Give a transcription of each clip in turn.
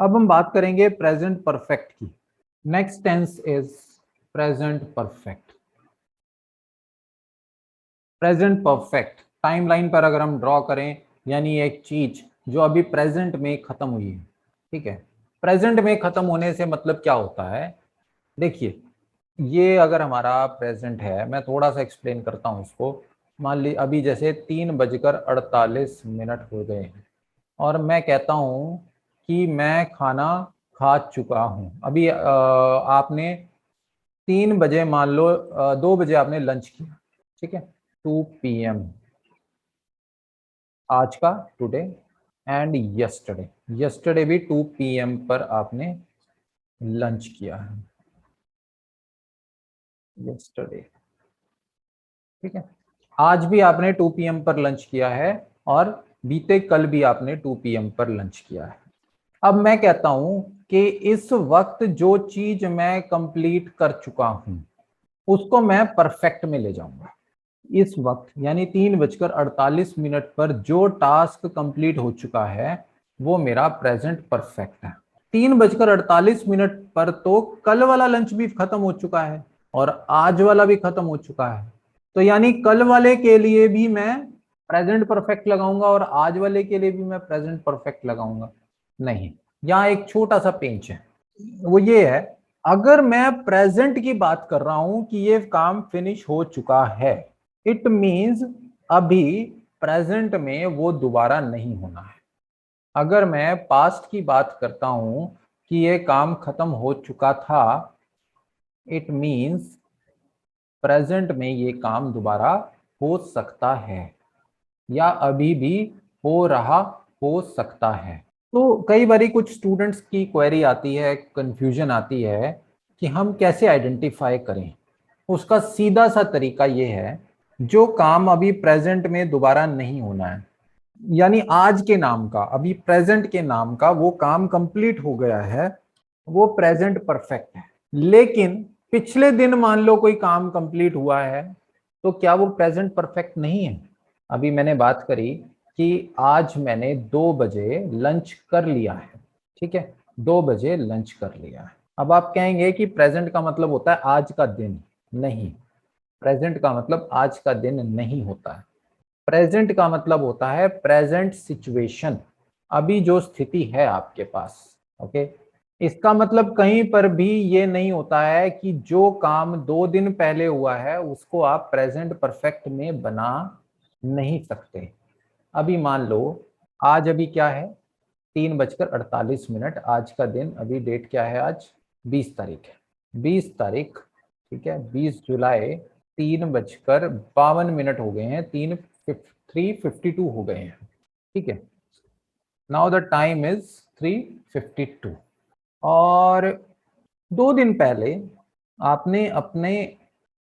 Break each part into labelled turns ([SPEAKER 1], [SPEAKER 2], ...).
[SPEAKER 1] अब हम बात करेंगे प्रेजेंट परफेक्ट की। Next tense is present perfect. Present perfect timeline पर अगर हम ड्रॉ करें, यानी एक चीज जो अभी प्रेजेंट में खत्म हुई है, ठीक है। प्रेजेंट में खत्म होने से मतलब क्या होता है, देखिए, ये अगर हमारा प्रेजेंट है, मैं थोड़ा सा एक्सप्लेन करता हूँ इसको। मान ली अभी जैसे 3:48 हो गए हैं और मैं कहता हूँ कि मैं खाना खा चुका हूँ। अभी आपने 3 बजे, मान लो 2 बजे आपने लंच किया, ठीक है, 2 PM आज का, टुडे, एंड यस्टरडे, यस्टरडे भी 2 PM पर आपने लंच किया है, यस्टरडे, ठीक है। आज भी आपने 2 PM पर लंच किया है और बीते कल भी आपने 2 PM पर लंच किया है। अब मैं कहता हूं कि इस वक्त जो चीज मैं कंप्लीट कर चुका हूं उसको मैं परफेक्ट में ले जाऊंगा। इस वक्त यानी 3:48 पर जो टास्क कंप्लीट हो चुका है वो मेरा प्रेजेंट परफेक्ट है। 3:48 पर तो कल वाला लंच भी खत्म हो चुका है और आज वाला भी खत्म हो चुका है, तो यानी कल वाले के लिए भी मैं प्रेजेंट परफेक्ट लगाऊंगा और आज वाले के लिए भी मैं प्रेजेंट परफेक्ट लगाऊंगा। नहीं, यहाँ एक छोटा सा पेंच है, वो ये है, अगर मैं प्रेजेंट की बात कर रहा हूं कि ये काम फिनिश हो चुका है, इट मींस अभी प्रेजेंट में वो दोबारा नहीं होना है। अगर मैं पास्ट की बात करता हूं कि ये काम खत्म हो चुका था, इट मींस प्रेजेंट में ये काम दोबारा हो सकता है या अभी भी हो रहा हो सकता है। तो कई बारी कुछ स्टूडेंट्स की क्वेरी आती है, कंफ्यूजन आती है कि हम कैसे आइडेंटिफाई करें। उसका सीधा सा तरीका ये है, जो काम अभी प्रेजेंट में दोबारा नहीं होना है, यानी आज के नाम का, अभी प्रेजेंट के नाम का वो काम कंप्लीट हो गया है, वो प्रेजेंट परफेक्ट है। लेकिन पिछले दिन मान लो कोई काम कंप्लीट हुआ है, तो क्या वो प्रेजेंट परफेक्ट नहीं है? अभी मैंने बात करी कि आज मैंने 2 बजे लंच कर लिया है, ठीक है, 2 बजे लंच कर लिया है। अब आप कहेंगे कि प्रेजेंट का मतलब होता है आज का दिन। नहीं, प्रेजेंट का मतलब आज का दिन नहीं होता है। प्रेजेंट का मतलब होता है प्रेजेंट सिचुएशन, अभी जो स्थिति है आपके पास। ओके, इसका मतलब कहीं पर भी ये नहीं होता है कि जो काम 2 दिन पहले हुआ है उसको आप प्रेजेंट परफेक्ट में बना नहीं सकते। अभी मान लो आज अभी क्या है, 3:48, आज का दिन, अभी डेट क्या है, आज 20 तारीख है, 20 तारीख, ठीक है, 20 जुलाई, 3:52 हो गए हैं, 3:52 हो गए हैं, ठीक है। Now the time is 3:52। और 2 दिन पहले आपने अपने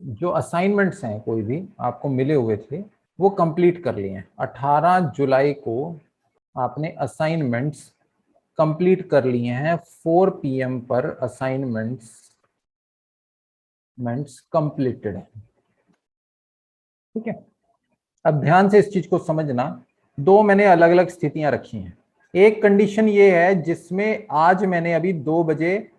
[SPEAKER 1] जो असाइनमेंट्स हैं कोई भी आपको मिले हुए थे वो कंप्लीट कर लिए हैं। 18 जुलाई को आपने असाइनमेंट्स कंप्लीट कर लिए हैं, 4 PM पर असाइनमेंट्स कंप्लीटेड है, ठीक है। अब ध्यान से इस चीज को समझना, दो मैंने अलग अलग स्थितियां रखी हैं। एक कंडीशन ये है जिसमें आज मैंने अभी 2 बजे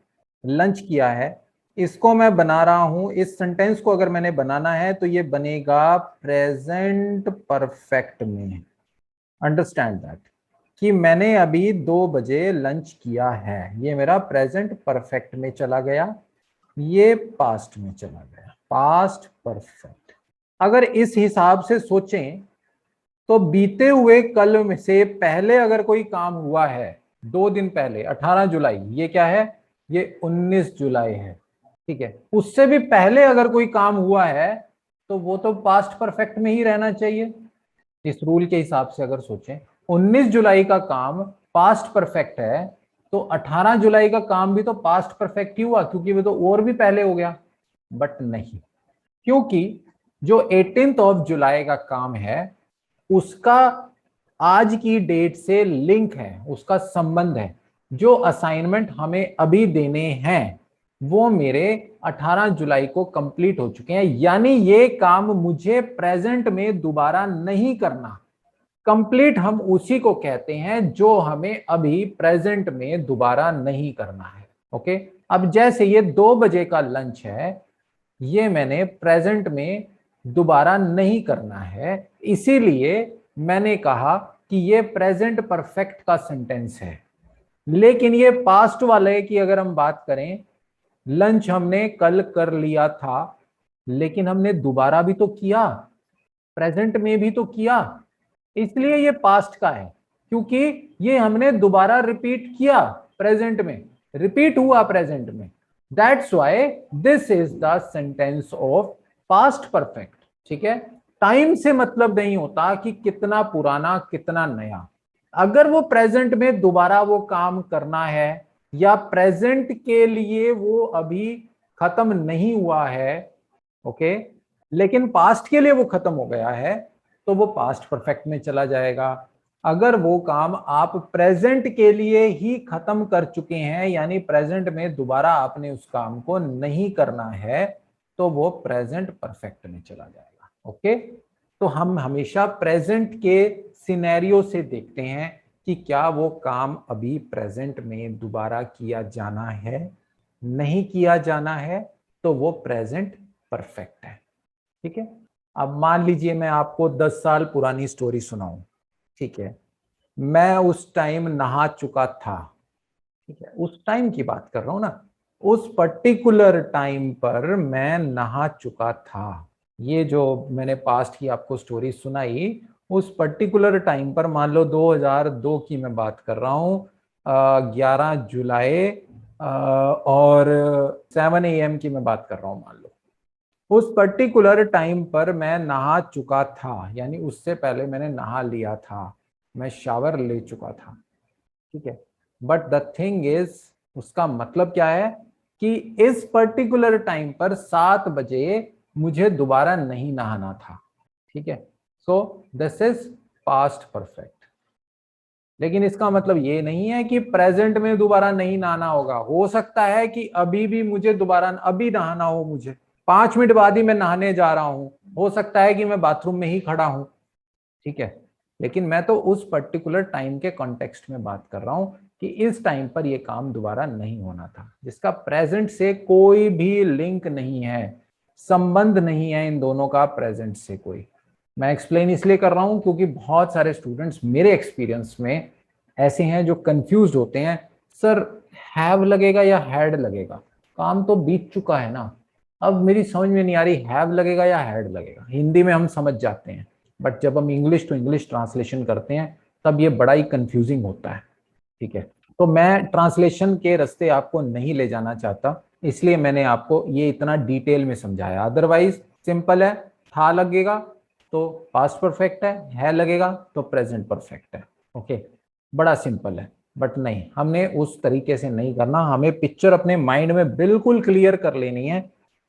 [SPEAKER 1] लंच किया है, इसको मैं बना रहा हूं, इस सेंटेंस को अगर मैंने बनाना है तो ये बनेगा प्रेजेंट परफेक्ट में। अंडरस्टैंड दैट, कि मैंने अभी 2 बजे लंच किया है, ये मेरा प्रेजेंट परफेक्ट में चला गया, ये पास्ट में चला गया, पास्ट परफेक्ट। अगर इस हिसाब से सोचें तो बीते हुए कल में से पहले अगर कोई काम हुआ है 2 दिन पहले, 18 जुलाई, ये क्या है, ये 19 जुलाई है, ठीक है, उससे भी पहले अगर कोई काम हुआ है तो वो तो पास्ट परफेक्ट में ही रहना चाहिए। इस रूल के हिसाब से अगर सोचें, 19 जुलाई का काम पास्ट परफेक्ट है, तो 18 जुलाई का काम भी तो पास्ट परफेक्ट ही हुआ, क्योंकि वो तो और भी पहले हो गया। बट नहीं, क्योंकि जो 18 जुलाई का काम है उसका आज की डेट से लिंक है, उसका संबंध है। जो असाइनमेंट हमें अभी देने हैं वो मेरे 18 जुलाई को कंप्लीट हो चुके हैं, यानी ये काम मुझे प्रेजेंट में दोबारा नहीं करना। कंप्लीट हम उसी को कहते हैं जो हमें अभी प्रेजेंट में दोबारा नहीं करना है। ओके, अब जैसे ये 2 बजे का लंच है, ये मैंने प्रेजेंट में दोबारा नहीं करना है, इसीलिए मैंने कहा कि ये प्रेजेंट परफेक्ट का सेंटेंस है। लेकिन ये पास्ट वाले की अगर हम बात करें, लंच हमने कल कर लिया था, लेकिन हमने दोबारा भी तो किया, प्रेजेंट में भी तो किया, इसलिए ये पास्ट का है, क्योंकि ये हमने दोबारा रिपीट किया, प्रेजेंट में रिपीट हुआ, प्रेजेंट में। That's why this is the sentence of past perfect. ठीक है, टाइम से मतलब नहीं होता कि कितना पुराना कितना नया। अगर वो प्रेजेंट में दोबारा वो काम करना है, या प्रेजेंट के लिए वो अभी खत्म नहीं हुआ है, ओके, लेकिन पास्ट के लिए वो खत्म हो गया है, तो वो पास्ट परफेक्ट में चला जाएगा। अगर वो काम आप प्रेजेंट के लिए ही खत्म कर चुके हैं, यानी प्रेजेंट में दोबारा आपने उस काम को नहीं करना है, तो वो प्रेजेंट परफेक्ट में चला जाएगा। ओके, तो हम हमेशा प्रेजेंट के सिनेरियो से देखते हैं कि क्या वो काम अभी प्रेजेंट में दोबारा किया जाना है, नहीं किया जाना है, तो वो प्रेजेंट परफेक्ट है। ठीक है, अब मान लीजिए मैं आपको 10 साल पुरानी स्टोरी सुनाऊं। ठीक है, मैं उस टाइम नहा चुका था। ठीक है, उस टाइम की बात कर रहा हूं ना, उस पर्टिकुलर टाइम पर मैं नहा चुका था। ये जो मैंने पास्ट की आपको स्टोरी सुनाई, उस पर्टिकुलर टाइम पर, मान लो 2002 की मैं बात कर रहा हूँ, 11 जुलाई और 7 AM की मैं बात कर रहा हूँ, मान लो उस पर्टिकुलर टाइम पर मैं नहा चुका था, यानी उससे पहले मैंने नहा लिया था, मैं शावर ले चुका था। ठीक है, बट द थिंग इज, उसका मतलब क्या है कि इस पर्टिकुलर टाइम पर 7 बजे मुझे दोबारा नहीं नहाना था। ठीक है, so this is past perfect. लेकिन इसका मतलब ये नहीं है कि प्रेजेंट में दोबारा नहीं नहाना होगा। हो सकता है कि अभी भी मुझे दोबारा अभी नहाना हो, मुझे 5 मिनट बाद ही मैं नहाने जा रहा हूं, हो सकता है कि मैं बाथरूम में ही खड़ा हूं। ठीक है, लेकिन मैं तो उस पर्टिकुलर टाइम के कॉन्टेक्स्ट में बात कर रहा हूं कि इस टाइम पर यह काम दोबारा नहीं होना था, जिसका प्रेजेंट से कोई भी लिंक नहीं है, संबंध नहीं है इन दोनों का प्रेजेंट से कोई। मैं एक्सप्लेन इसलिए कर रहा हूं क्योंकि बहुत सारे स्टूडेंट्स मेरे एक्सपीरियंस में ऐसे हैं जो कंफ्यूज होते हैं, सर हैव लगेगा या हैड लगेगा, काम तो बीत चुका है ना। अब मेरी समझ में नहीं आ रही हैव लगेगा या हैड लगेगा। हिंदी में हम समझ जाते हैं, बट जब हम इंग्लिश टू इंग्लिश ट्रांसलेशन करते हैं तब ये बड़ा ही कंफ्यूजिंग होता है। ठीक है, तो मैं ट्रांसलेशन के रास्ते आपको नहीं ले जाना चाहता, इसलिए मैंने आपको ये इतना डिटेल में समझाया। अदरवाइज सिंपल है, था लगेगा तो पास्ट परफेक्ट है लगेगा तो प्रेजेंट परफेक्ट है। ओके, बड़ा सिंपल है। बट नहीं, हमने उस तरीके से नहीं करना, हमें पिक्चर अपने माइंड में बिल्कुल क्लियर कर लेनी है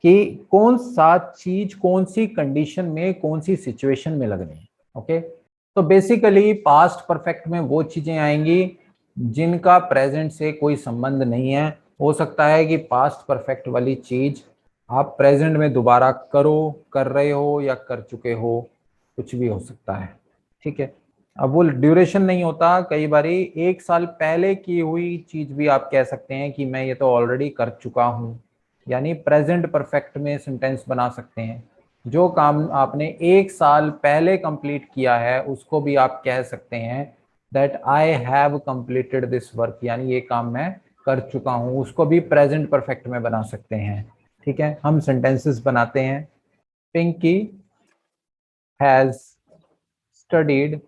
[SPEAKER 1] कि कौन सा चीज कौन सी कंडीशन में कौन सी सिचुएशन में लगनी है। ओके, तो बेसिकली पास्ट परफेक्ट में वो चीजें आएंगी जिनका प्रेजेंट से कोई संबंध नहीं है। हो सकता है कि पास्ट परफेक्ट वाली चीज आप प्रेजेंट में दोबारा करो, कर रहे हो या कर चुके हो, कुछ भी हो सकता है। ठीक है, अब वो ड्यूरेशन नहीं होता, कई बारी 1 साल पहले की हुई चीज भी आप कह सकते हैं कि मैं ये तो ऑलरेडी कर चुका हूं, यानी प्रेजेंट परफेक्ट में सेंटेंस बना सकते हैं। जो काम आपने 1 साल पहले कंप्लीट किया है उसको भी आप कह सकते हैं that I have completed this work, यानी ये काम मैं कर चुका हूं, उसको भी प्रेजेंट परफेक्ट में बना सकते हैं। ठीक है, हम सेंटेंसेस बनाते हैं। Pinky has studied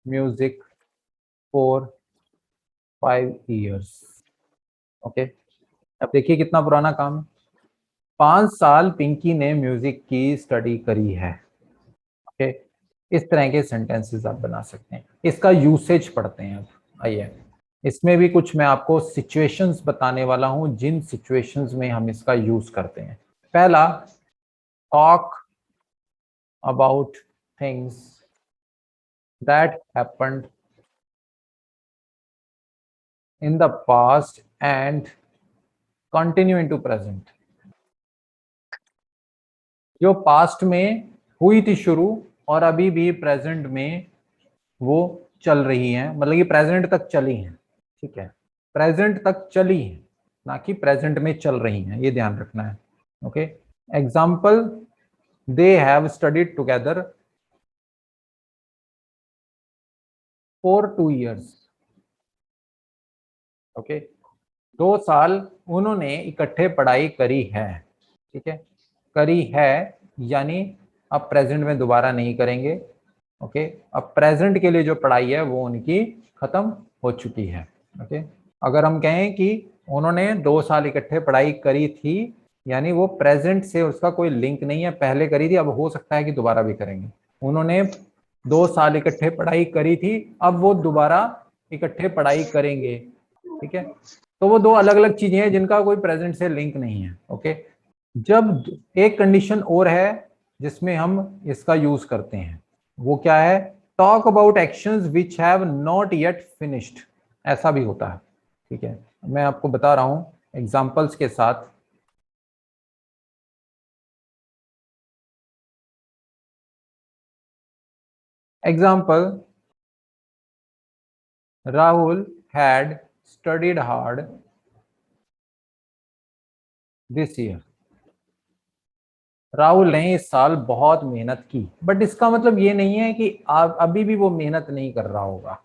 [SPEAKER 1] music for 5 years। Okay, अब देखिए कितना पुराना काम है। 5 साल पिंकी ने म्यूजिक की स्टडी करी है। ओके, इस तरह के सेंटेंसेस आप बना सकते हैं। इसका यूसेज पढ़ते हैं। अब आइए, इसमें भी कुछ मैं आपको सिचुएशंस बताने वाला हूं जिन सिचुएशंस में हम इसका यूज करते हैं। पहला, talk about things that happened in the past and continue into present. जो पास्ट में हुई थी शुरू और अभी भी प्रेजेंट में वो चल रही हैं, मतलब कि प्रेजेंट तक चली हैं, ठीक है, प्रेजेंट तक चली हैं, ना कि प्रेजेंट में चल रही हैं, ये ध्यान रखना है। Okay, example, they have studied together for 2 years। Okay, 2 साल उन्होंने इकट्ठे पढ़ाई करी है, ठीक है, करी है, यानी अब प्रेजेंट में दोबारा नहीं करेंगे। ओके, अब प्रेजेंट के लिए जो पढ़ाई है वो उनकी खत्म हो चुकी है। ओके, अगर हम कहें कि उन्होंने 2 साल इकट्ठे पढ़ाई करी थी, यानी वो प्रेजेंट से उसका कोई लिंक नहीं है, पहले करी थी, अब हो सकता है कि दोबारा भी करेंगे। उन्होंने 2 साल इकट्ठे पढ़ाई करी थी, अब वो दोबारा इकट्ठे पढ़ाई करेंगे, ठीक है। तो वो दो अलग अलग चीजें हैं जिनका कोई प्रेजेंट से लिंक नहीं है। ओके, जब एक कंडीशन और है जिसमें हम इसका यूज करते हैं, वो क्या है, talk about actions which have not yet finished, ऐसा भी होता है, ठीक है। मैं आपको बता रहा हूं एग्जांपल्स के साथ। Example, Rahul had studied hard this year. Rahul ने इस साल बहुत मेहनत की, बट इसका मतलब ये नहीं है कि आप अभी भी वो मेहनत नहीं कर रहा होगा।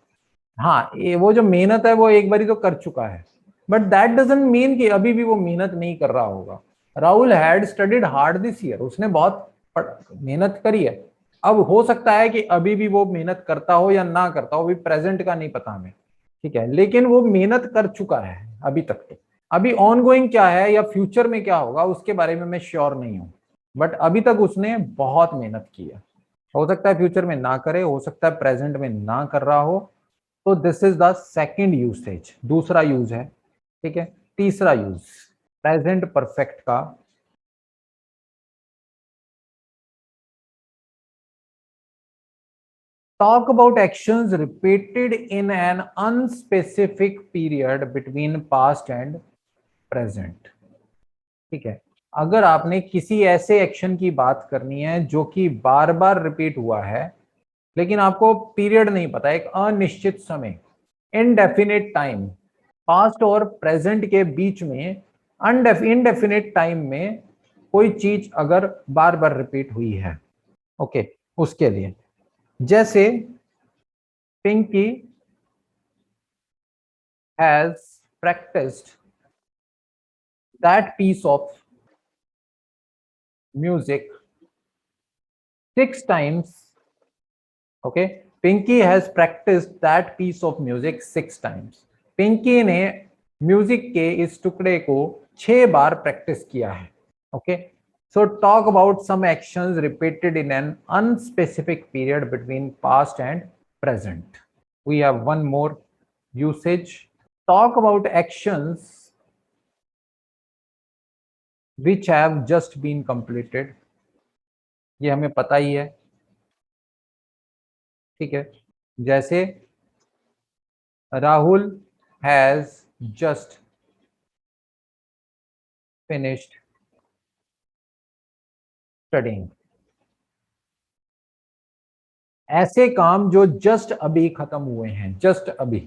[SPEAKER 1] हाँ, ये वो जो मेहनत है वो एक बारी तो कर चुका है, बट दैट डजंट मीन कि अभी भी वो मेहनत नहीं कर रहा होगा। Rahul had studied hard this year, उसने बहुत मेहनत करी है। अब हो सकता है कि अभी भी वो मेहनत करता हो या ना करता हो, अभी प्रेजेंट का नहीं पता हमें, ठीक है, लेकिन वो मेहनत कर चुका है अभी तक तो। अभी ऑन गोइंग क्या है या फ्यूचर में क्या होगा उसके बारे में मैं श्योर नहीं हूं, बट अभी तक उसने बहुत मेहनत की है। हो सकता है फ्यूचर में ना करे, हो सकता है प्रेजेंट में ना कर रहा हो। तो this is the second usage, दूसरा यूज है, ठीक है। तीसरा यूज प्रेजेंट परफेक्ट का, talk about actions repeated in an unspecific period between past and present, ठीक है। अगर आपने किसी ऐसे एक्शन की बात करनी है जो कि बार बार रिपीट हुआ है, लेकिन आपको पीरियड नहीं पता, एक अनिश्चित समय, इनडेफिनेट टाइम, पास्ट और प्रेजेंट के बीच में इनडेफिनेट टाइम में कोई चीज अगर बार बार रिपीट हुई है, ओके, उसके लिए, जैसे Pinky has practised that piece of music 6 times। Okay, Pinky has practised that piece of music 6 times। Pinky ने म्यूजिक के इस टुकड़े को 6 बार प्रैक्टिस किया है। Okay, so talk about some actions repeated in an unspecific period between past and present। we have one more usage, talk about actions which have just been completed। ये हमें पता ही है, ठीक है, जैसे Rahul has just finished studying. ऐसे काम जो जस्ट अभी खत्म हुए हैं, जस्ट अभी,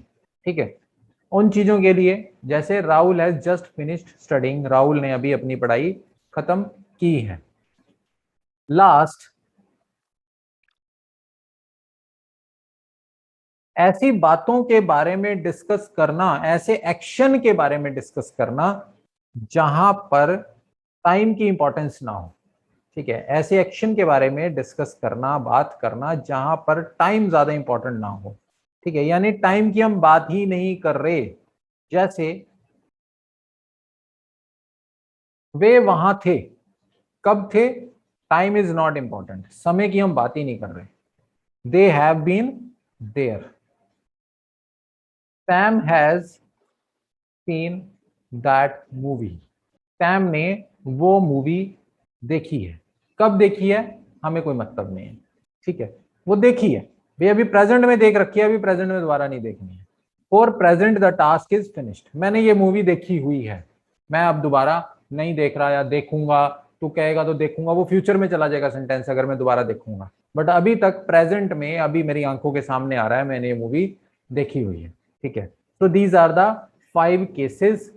[SPEAKER 1] ठीक है, उन चीजों के लिए, जैसे Rahul has just finished studying, Rahul ने अभी अपनी पढ़ाई खत्म की है। लास्ट, ऐसी बातों के बारे में डिस्कस करना, ऐसे एक्शन के बारे में डिस्कस करना जहां पर टाइम की इंपॉर्टेंस ना हो, ठीक है, ऐसे एक्शन के बारे में डिस्कस करना, बात करना जहां पर टाइम ज्यादा इंपॉर्टेंट ना हो, ठीक है, यानी टाइम की हम बात ही नहीं कर रहे। जैसे वे वहां थे, कब थे, टाइम इज नॉट इंपॉर्टेंट, समय की हम बात ही नहीं कर रहे। They have been there. Sam has seen that movie. Sam ने वो मूवी देखी है, कब देखी है हमें कोई मतलब नहीं है, ठीक है, वो देखी है, भाई अभी प्रेजेंट में देख रखी है, अभी प्रेजेंट में दोबारा नहीं देखनी है। For present the task is finished, मैंने ये मूवी देखी हुई है, मैं अब दोबारा नहीं देख रहा, या देखूंगा, तू कहेगा तो देखूंगा, वो फ्यूचर में चला जाएगा सेंटेंस अगर मैं दोबारा देखूंगा, बट अभी तक प्रेजेंट में अभी मेरी आंखों के सामने आ रहा है, मैंने ये मूवी देखी हुई है, ठीक है। तो दीज आर द 5 केसेस